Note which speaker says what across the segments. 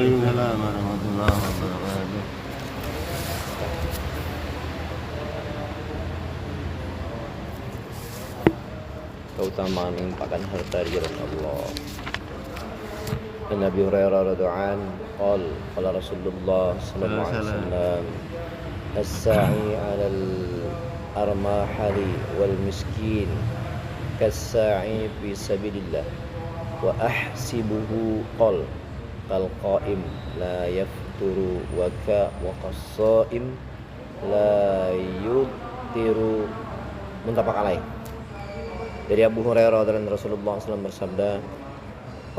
Speaker 1: Waalaikumsalam warahmatullahi wabarakatuh.
Speaker 2: Keutamaan menginfakkan harta di jalan Allah. Dan Nabi Hurairah radhiyallahu anhu qala Rasulullah sallallahu alaihi wasallam as-sa'i 'alal armahali wal miskin kas-sa'i fi sabilillah wa ahsibuhu qal kal qa'im la yafturu wa qas-sha'im la yuftiru. Muttafaq alaih. Dari Abu Hurairah dan Rasulullah SAW bersabda,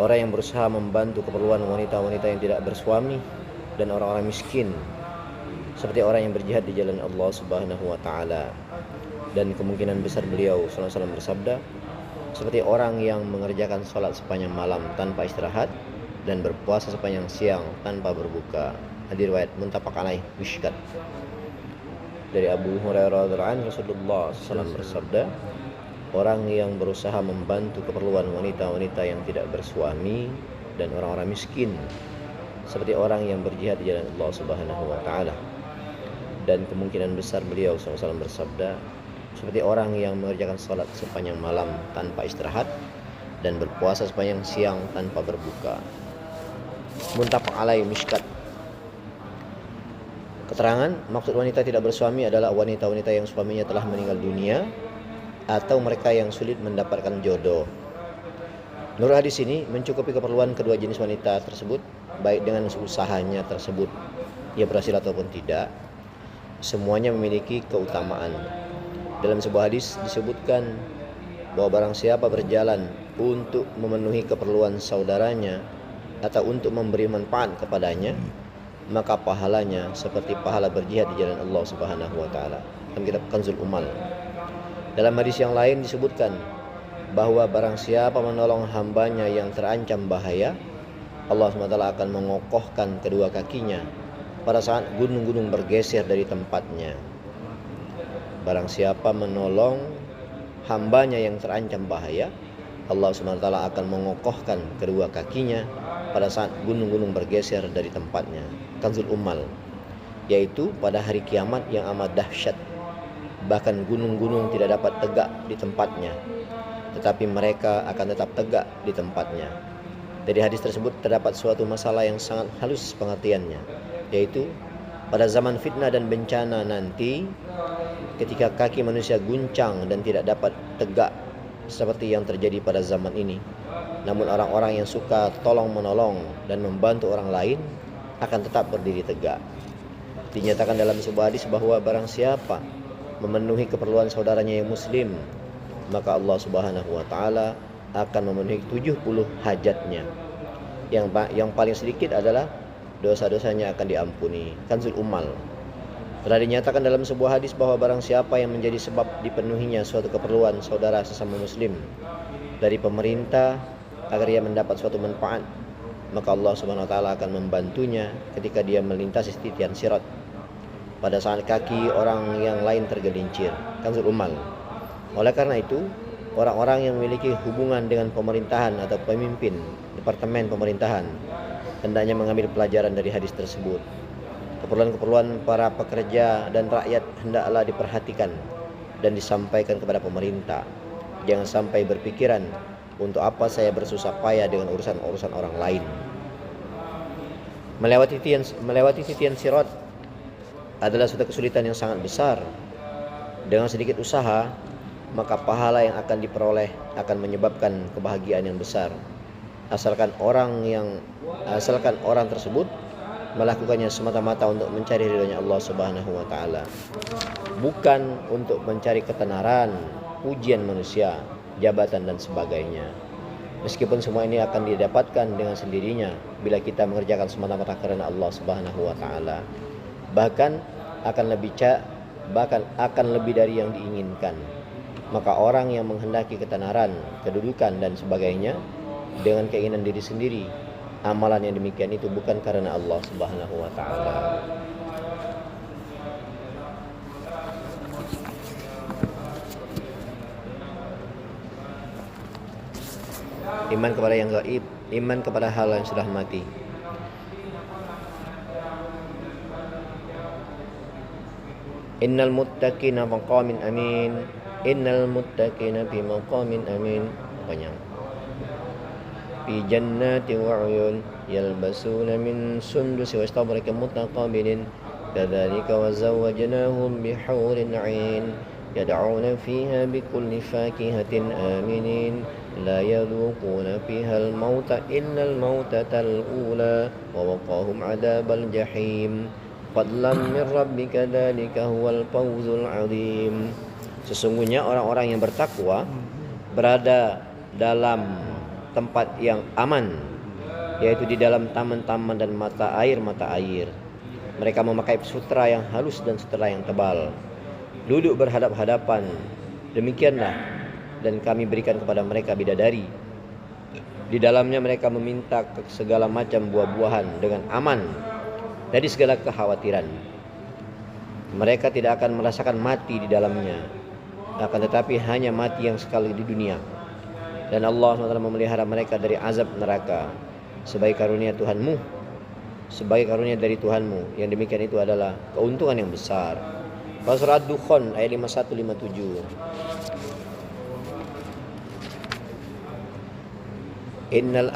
Speaker 2: orang yang berusaha membantu keperluan wanita-wanita yang tidak bersuami dan orang-orang miskin seperti orang yang berjihad di jalan Allah Subhanahu wa taala. Dan kemungkinan besar beliau SAW bersabda, seperti orang yang mengerjakan salat sepanjang malam tanpa istirahat dan berpuasa sepanjang siang tanpa berbuka. Hadis riwayat muttafaq alaih Mishkat. Dari Abu Hurairah radhiyallahu anhu Rasulullah SAW bersabda, orang yang berusaha membantu keperluan wanita-wanita yang tidak bersuami dan orang-orang miskin seperti orang yang berjihad di jalan Allah Subhanahu wa taala. Dan kemungkinan besar beliau SAW bersabda, seperti orang yang mengerjakan salat sepanjang malam tanpa istirahat dan berpuasa sepanjang siang tanpa berbuka. Muttafaq alaih Mishkat. Keterangan maksud wanita tidak bersuami adalah wanita-wanita yang suaminya telah meninggal dunia atau mereka yang sulit mendapatkan jodoh. Menurut hadis ini mencukupi keperluan kedua jenis wanita tersebut, baik dengan usahanya tersebut ia berhasil ataupun tidak. Semuanya memiliki keutamaan. Dalam sebuah hadis disebutkan bahwa barang siapa berjalan untuk memenuhi keperluan saudaranya atau untuk memberi manfaat kepadanya, maka pahalanya seperti pahala berjihad di jalan Allah Subhanahu wa taala. Dalam kitab Kanzul Umal. Dalam hadis yang lain disebutkan bahwa barang siapa menolong hambanya yang terancam bahaya, Allah SWT akan mengokohkan kedua kakinya pada saat gunung-gunung bergeser dari tempatnya. Barang siapa menolong hambanya yang terancam bahaya, Allah SWT akan mengokohkan kedua kakinya pada saat gunung-gunung bergeser dari tempatnya. Kanzul Ummal, yaitu pada hari kiamat yang amat dahsyat. Bahkan gunung-gunung tidak dapat tegak di tempatnya, tetapi mereka akan tetap tegak di tempatnya. Dari hadis tersebut terdapat suatu masalah yang sangat halus pengertiannya, yaitu pada zaman fitnah dan bencana nanti, ketika kaki manusia guncang dan tidak dapat tegak seperti yang terjadi pada zaman ini, namun orang-orang yang suka tolong-menolong dan membantu orang lain akan tetap berdiri tegak. Dinyatakan dalam sebuah hadis bahwa barang siapa memenuhi keperluan saudaranya yang muslim, maka Allah Subhanahu wa taala akan memenuhi 70 hajatnya. Yang paling sedikit adalah dosa-dosanya akan diampuni. Kanzul Ummal. Telah dinyatakan dalam sebuah hadis bahwa barang siapa yang menjadi sebab dipenuhinya suatu keperluan saudara sesama muslim dari pemerintah agar ia mendapat suatu manfaat, maka Allah Subhanahu wa taala akan membantunya ketika dia melintasi titian sirat pada saat kaki orang yang lain tergelincir. Kanzul Ummal. Oleh karena itu, orang-orang yang memiliki hubungan dengan pemerintahan atau pemimpin departemen pemerintahan hendaknya mengambil pelajaran dari hadis tersebut. Keperluan-keperluan para pekerja dan rakyat hendaklah diperhatikan dan disampaikan kepada pemerintah. Jangan sampai berpikiran, untuk apa saya bersusah payah dengan urusan-urusan orang lain. Melewati titian sirat adalah suatu kesulitan yang sangat besar. Dengan sedikit usaha, maka pahala yang akan diperoleh akan menyebabkan kebahagiaan yang besar. Asalkan orang tersebut melakukannya semata-mata untuk mencari ridhonya Allah Subhanahu wa taala, bukan untuk mencari ketenaran, pujian manusia, jabatan dan sebagainya. Meskipun semua ini akan didapatkan dengan sendirinya bila kita mengerjakan semata-mata karena Allah Subhanahu wa taala. Bahkan akan lebih dari yang diinginkan. Maka orang yang menghendaki ketenaran, kedudukan dan sebagainya dengan keinginan diri sendiri, amalan yang demikian itu bukan karena Allah Subhanahu wa taala. Iman kepada yang gaib, iman kepada hal yang sudah mati. Innal muttaqina maqamin amin. Innal muttaqina fi maqamin amin. Panjang. Fi jannati wa uyun yalbasuna min sundusi wa istabraqin mutaqabilin. Kadzalika wa zawwajnahum bihurin 'ain. Yad'una fiha bikulli fakihatin aminin. La yadhuquna fiha al-mauta illa al-mautatal ula wa waqahum 'adzabal jahim. Fadlan min rabbika dzalika huwal fawzul 'adzim. Sesungguhnya orang-orang yang bertakwa berada dalam tempat yang aman, yaitu di dalam taman-taman dan mata air. Mereka memakai sutra yang halus dan sutra yang tebal, duduk berhadap-hadapan. Demikianlah, dan kami berikan kepada mereka bidadari. Di dalamnya mereka meminta segala macam buah-buahan dengan aman dari segala kekhawatiran. Mereka tidak akan merasakan mati di dalamnya, akan tetapi hanya mati yang sekali di dunia. Dan Allah SWT memelihara mereka dari azab neraka sebagai karunia Tuhanmu, sebagai karunia dari Tuhanmu. Yang demikian itu adalah keuntungan yang besar. Surah Ad-Dukhan ayat 51-57. Innal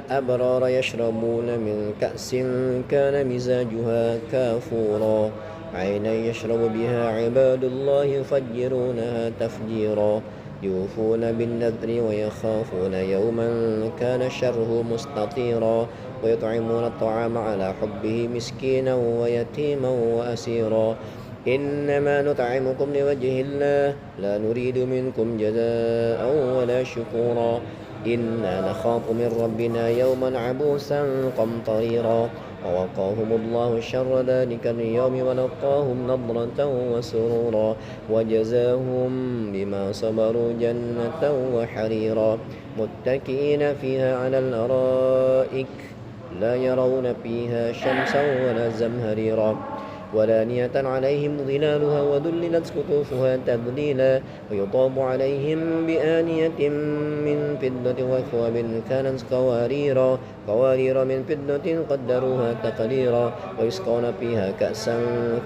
Speaker 2: abrara yashrabuna min ka'sin kana mizajuha kafura 'aynan yashrabu biha 'ibadullahi yufajjirunaha tafjira. يوفون بالنذر ويخافون يوما كان شره مستطيرا ويطعمون الطعام على حبه مسكينا ويتيما وأسيرا إنما نطعمكم لوجه الله لا نريد منكم جزاء ولا شكورا إنا نخاف من ربنا يوما عبوسا قمطريرا ووقاهم الله شر ذلك اليوم ولقاهم نضرة وسرورا وجزاهم بما صبروا جنة وحريرا متكئين فيها على الأرائك لا يرون فيها شمسا ولا زمهريرا ودانية عليهم ظلالها وذللت قطوفها تذليلا ويطاف عليهم بآنية من فضة وأكواب كانت قوارير من فضة قدروها تقديرا ويسقون فيها كأسا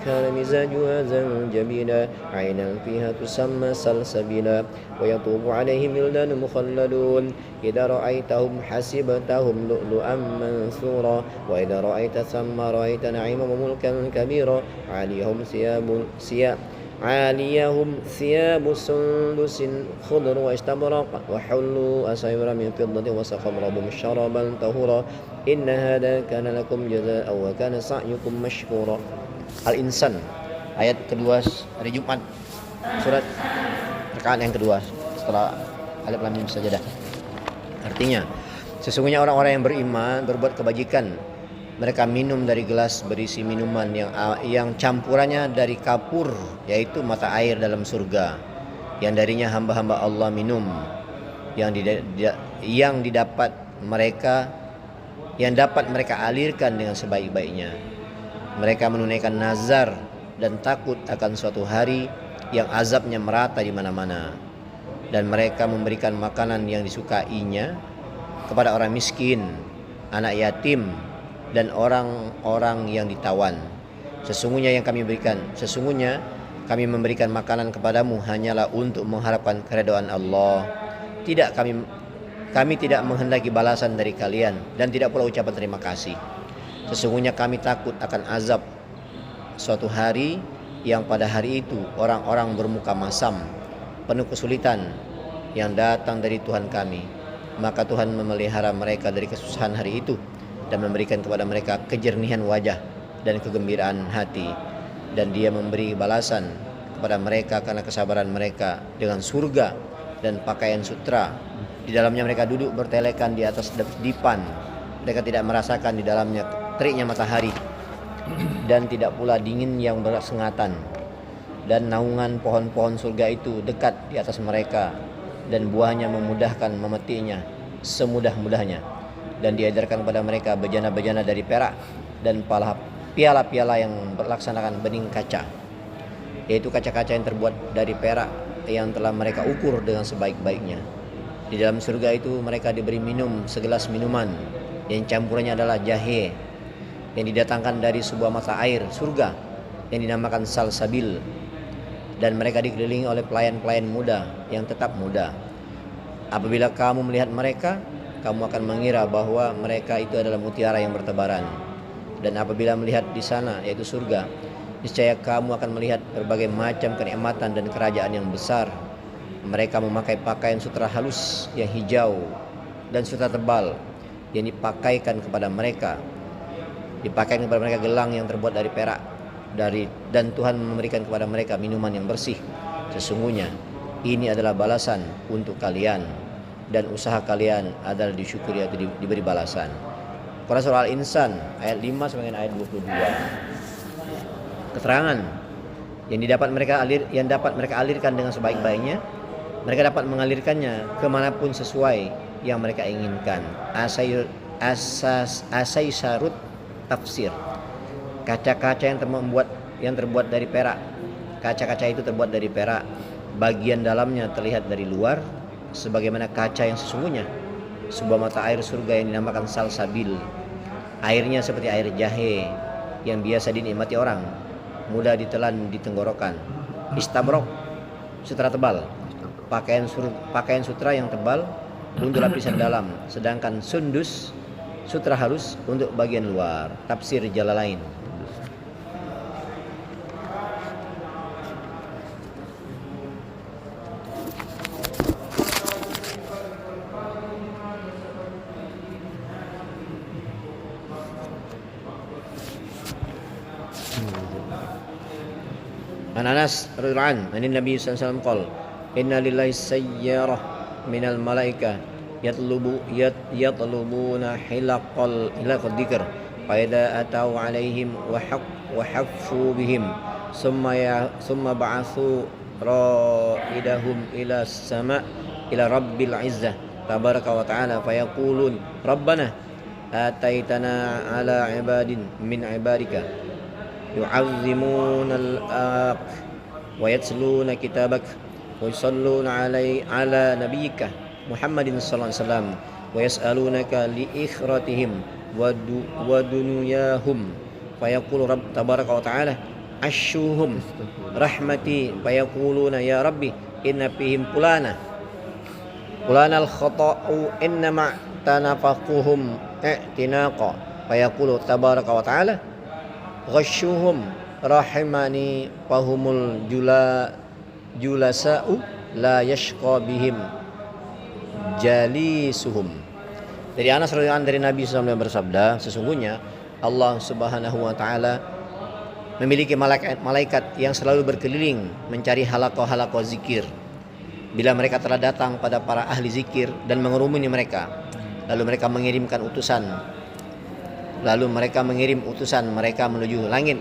Speaker 2: كان مزاجها زنجبيلا عينا فيها تسمى سلسبيلا ويطوف عليهم ولدان مخلدون إذا رأيتهم حسبتهم لؤلؤا منثورا وإذا رأيت ثم رأيت نعيما وملكا كبيرا عليهم ثياب سندس خضر واستبرق وحلوا أساور من فضة وسقوا ربهم شرابا طهورا إن هذا كان لكم جزاء وكان سعيكم مشكورا. Al-Insan ayat kedua hari Jumat, surat rakaat yang kedua setelah Alif Lam Mim Sajadah. Artinya, sesungguhnya orang-orang yang beriman berbuat kebajikan. Mereka minum dari gelas berisi minuman yang campurannya dari kapur, yaitu mata air dalam surga, yang darinya hamba-hamba Allah minum, yang dapat mereka alirkan dengan sebaik-baiknya. Mereka menunaikan nazar dan takut akan suatu hari yang azabnya merata di mana-mana, dan mereka memberikan makanan yang disukainya kepada orang miskin, anak yatim, dan orang-orang yang ditawan. Sesungguhnya kami memberikan makanan kepadamu hanyalah untuk mengharapkan keridhaan Allah. Kami tidak menghendaki balasan dari kalian dan tidak pula ucapan terima kasih. Sesungguhnya kami takut akan azab suatu hari yang pada hari itu orang-orang bermuka masam, penuh kesulitan yang datang dari Tuhan kami. Maka Tuhan memelihara mereka dari kesusahan hari itu dan memberikan kepada mereka kejernihan wajah dan kegembiraan hati, dan Dia memberi balasan kepada mereka karena kesabaran mereka dengan surga dan pakaian sutra. Di dalamnya mereka duduk bertelekan di atas dipan. Mereka tidak merasakan di dalamnya teriknya matahari dan tidak pula dingin yang bersengatan. Dan naungan pohon-pohon surga itu dekat di atas mereka, dan buahnya memudahkan memetiknya semudah-mudahnya. Dan diajarkan kepada mereka bejana-bejana dari perak dan piala-piala yang berlaksanakan bening kaca, yaitu kaca-kaca yang terbuat dari perak yang telah mereka ukur dengan sebaik-baiknya. Di dalam surga itu mereka diberi minum segelas minuman yang campurannya adalah jahe yang didatangkan dari sebuah mata air surga yang dinamakan salsabil, dan mereka dikelilingi oleh pelayan-pelayan muda yang tetap muda. Apabila kamu melihat mereka, kamu akan mengira bahwa mereka itu adalah mutiara yang bertebaran. Dan apabila melihat di sana, yaitu surga, niscaya kamu akan melihat berbagai macam kenikmatan dan kerajaan yang besar. Mereka memakai pakaian sutra halus yang hijau dan sutra tebal yang dipakaikan kepada mereka gelang yang terbuat dari perak, dan Tuhan memberikan kepada mereka minuman yang bersih. Sesungguhnya ini adalah balasan untuk kalian, dan usaha kalian adalah disyukuri atau diberi balasan. Quran Surah Al-Insan ayat 5 sampai ayat 22. Keterangan yang dapat mereka alirkan dengan sebaik-baiknya, mereka dapat mengalirkannya kemanapun sesuai yang mereka inginkan. Asaisarut tafsir. Kaca-kaca yang terbuat dari perak. Kaca-kaca itu terbuat dari perak. Bagian dalamnya terlihat dari luar sebagaimana kaca yang sesungguhnya. Sebuah mata air surga yang dinamakan salsabil. Airnya seperti air jahe yang biasa dinikmati orang, mudah ditelan di tenggorokan. Istabrok, sutra tebal. Pakaian sutra yang tebal untuk lapisan dalam, sedangkan sundus, sutra halus untuk bagian luar. Tafsir Jalalain. An Anas radhiyallahu anhu, an Nabi sallallahu alaihi wasallam qala, inna lillahi sayyarah minal malaika yatlubuna hilaqal dzikr fa idza atau alaihim wa haffu bihim summa ba'athu raidahum ila sama ila rabbil izzah tabaraka wa ta'ala fayaqulun rabbana ataitana ala ibadin min ibadika yu'azzimuna al-aq wa yatluna kitabak wa yusalluna ala nabiyyika Muhammadin sallallahu alaihi wasallam wa yas'alunaka li ikhratihim wa dunuyahum fa yaqulu rabb tabaraka wa ta'ala ashuhum rahmati fa yaquluna ya rabbi inna fihim fulana al-khata'u inna ma tanafaquhum i'tinaqa fa yaqulu tabaraka wa ta'ala ghashuhum rahimani fahumul julasa'u la yashqa bihim jalisuhum. Dari Anas radhiyallahu anhu, dari Nabi SAW bersabda, sesungguhnya Allah Subhanahu wa taala memiliki malaikat yang selalu berkeliling mencari halaqah zikir. Bila mereka telah datang pada para ahli zikir dan mengerumuni mereka, lalu mereka mengirim utusan mereka menuju langit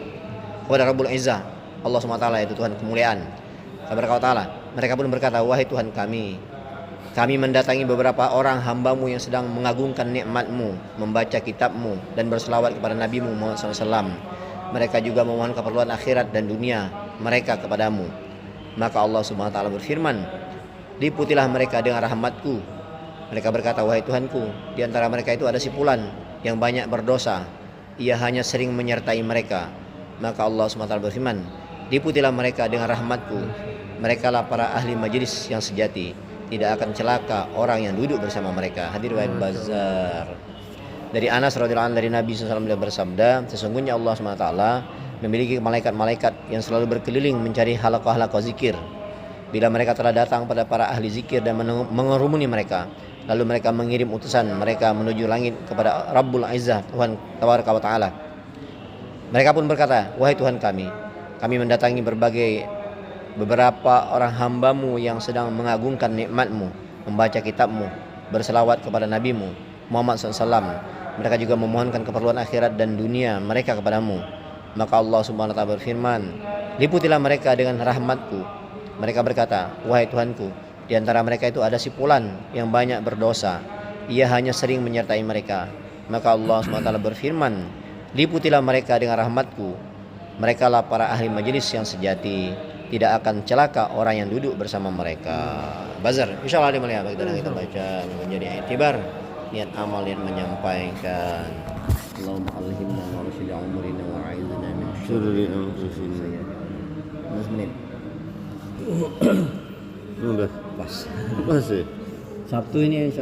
Speaker 2: kepada Rabbul Izzah, Allah SWT, yaitu Tuhan kemuliaan. Mereka pun berkata, wahai Tuhan kami mendatangi beberapa orang hambamu yang sedang mengagungkan nikmatmu, membaca kitabmu, dan berselawat kepada Nabimu Muhammad SAW. Mereka juga memohon keperluan akhirat dan dunia mereka kepadamu. Maka Allah SWT berfirman, liputilah mereka dengan rahmatku. Mereka berkata, wahai Tuhanku, di antara mereka itu ada si fulan yang banyak berdosa, ia hanya sering menyertai mereka. Maka Allah SWT berfirman, liputilah mereka dengan rahmatku. Merekalah para ahli majlis yang sejati, tidak akan celaka orang yang duduk bersama mereka. Hadir riwayat Bazzar. Dari Anas radhiyallahu anhu, dari Nabi SAW bersabda, sesungguhnya Allah SWT memiliki malaikat-malaikat yang selalu berkeliling mencari halaqah zikir. Bila mereka telah datang pada para ahli zikir dan mengerumuni mereka, lalu mereka mengirim utusan mereka menuju langit kepada Rabbul Izzah, Tuhan Tabaraka wa Ta'ala. Mereka pun berkata, wahai Tuhan kami mendatangi beberapa orang hambamu yang sedang mengagungkan nikmatmu, membaca kitabmu, berselawat kepada nabimu Muhammad SAW. Mereka juga memohonkan keperluan akhirat dan dunia mereka kepadamu. Maka Allah Subhanahu wa ta'ala berfirman, liputilah mereka dengan rahmatku. Mereka berkata, wahai Tuhanku, di antara mereka itu ada si fulan yang banyak berdosa, ia hanya sering menyertai mereka. Maka Allah Subhanahu wa ta'ala berfirman, liputilah mereka dengan rahmatku. Merekalah para ahli majelis yang sejati, tidak akan celaka orang yang duduk bersama mereka. Bazar, insyaallah dimulai bagi kita baca menjadi iktibar, niat amal yang menyampaikan. Allahumma alhimna wa rasyid umrina wa a'idna min
Speaker 1: Suruh di angkusin.
Speaker 2: 15 menit.
Speaker 1: 15.
Speaker 2: Pas.
Speaker 1: Masih.
Speaker 3: Sabtu ini